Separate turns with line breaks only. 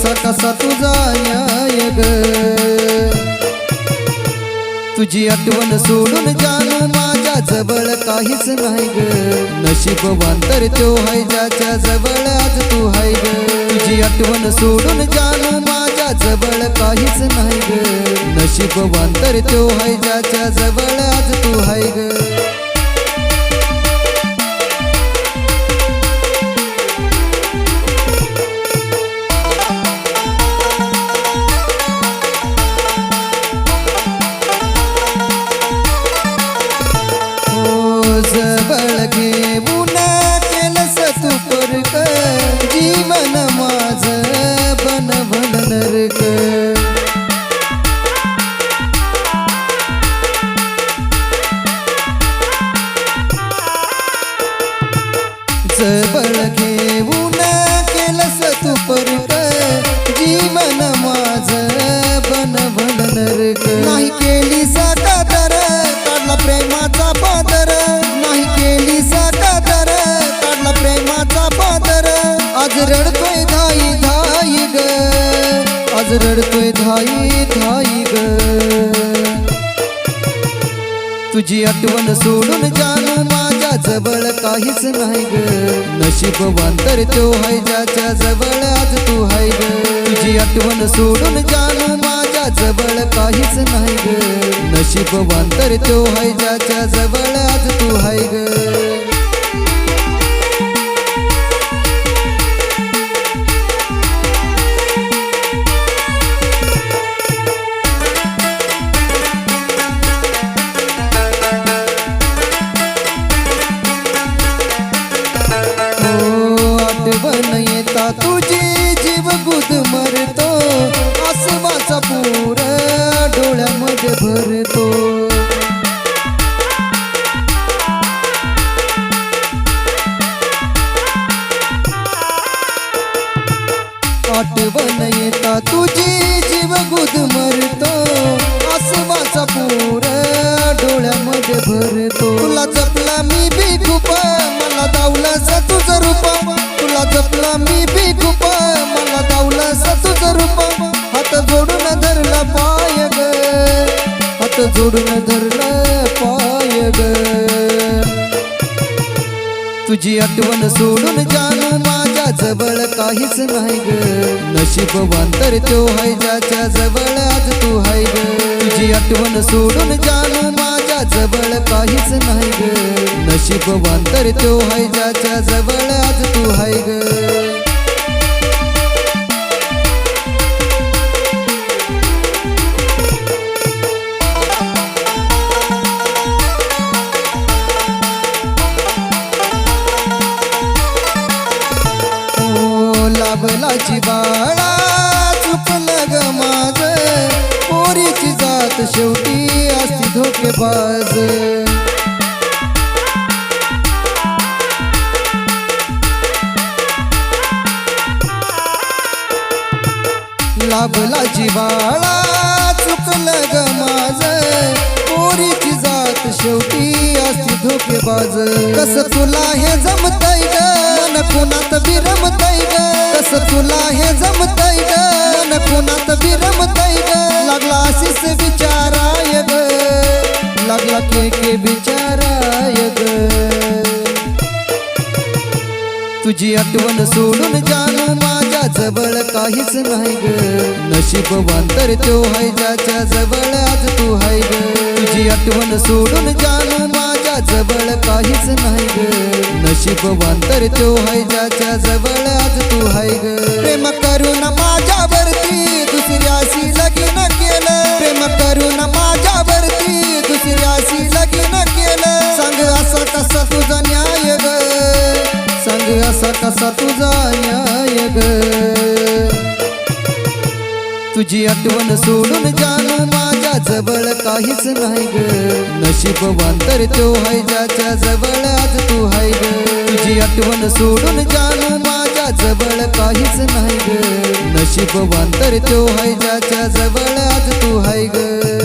असा कसा तुझा न्याय ग तुझी आठवण सोडून जानू माझ्या जवळ काहीच नाही ग नशीबवान तर तो हाय ज्याच्या जवळ आज तू हाय ग तुझी आठवण सोडून जानू माझ्या जवळ काहीच नाही ग नशीबवान तर तो हाय ज्याच्या जवळ आज तू हाय ग जवळ घेऊन केलंस तू परक जीवन माझं बनवलं नरक जवळ घेऊन केलंस तू परक जीवन माझं बनवलं नरक नाही केली साकादर काढला प्रेमाचा पादर नाही केली साकादर काढला प्रेमाचा पादर आज रडतोय धाई धाई ग आज रडतोय धाई धाई ग तुझी आठवण सोडून जानू माझ्या जवळ काहीच नाही ग नशीबवान तर तो हाय ज्याच्या जवळ आज तू हाय ग तुझी आठवण सोडून जानू माझ्या जवळ काहीच नाही ग नशीबवान तर तो हाय ज्याच्या जवळ आज तू हाय ग आठवण येता तुझी जीव गुद मरतो आसमाचा पूर डोळ्यामध्ये भरतो आठवण येता तुझी जीव गुद मरतो आसमाचा पूर डोळ्यामध्ये भरतो तुला जपला मी बी खूप मला दावलास तुझं रूप तुला जपला मी बी खूप मला दावलास तुझं रूप हात जोडून धरला पाय ग हात जोडून धरला पाय ग तुझी आठवण सोडून जानू माझ्या जवळ काहीच नाही ग नशीबवान तर तो हाय ज्याच्या जवळ आज तू हाय ग तुझी आठवण सोडून जानू माझ्या जवळ काहीच नाही ग नशीबवान तर तो हाय ज्याच्या जवळ आज तू हाय ग लाभला जिवाळा चुकलं ग माझं पोरीची जात शेवटी असती धोकेबाज लाभला जिवाळा चुकलं ग माझं पोरीची जात शेवटी असती धोकेबाज कसं तुला हे जमतंय ग मन कुणात बिरमतंय ग कसं तुला हे जमतंय ग मन कुणात बिरमतंय ग लागला आशीष विचाराय ग लागला के विचाराय ग तुझी आठवण सोडून जानू माझ्या जवळ काहीच नाही ग नशीबवान तर तो हाय ज्याच्या जवळ आज तू हाय ग तुझी आठवण सोडून जानू माझ्या जवळ काहीच नाही ग नशीबवान तर तो हाय ज्याच्या जवळ आज तू हाय ग प्रेम करून माझ्यावरती दुसऱ्याशी लगीन केलं प्रेम करून माझ्यावरती दुसऱ्याशी लगीन केलं सांग असा कसा तुझा न्याय ग सांग असा कसा तुझा न्याय ग तुझी आठवण सोडून जानू माझ्या जवळ काहीच नाही ग नशीबवान तर तो हाय ज्याच्या जवळ आज तू हाय ग तुझी आठवण सोडून जानू माझ्या जवळ काहीच नाही ग नशीबवान तर तो हाय ज्याच्या जवळ आज तू हाय ग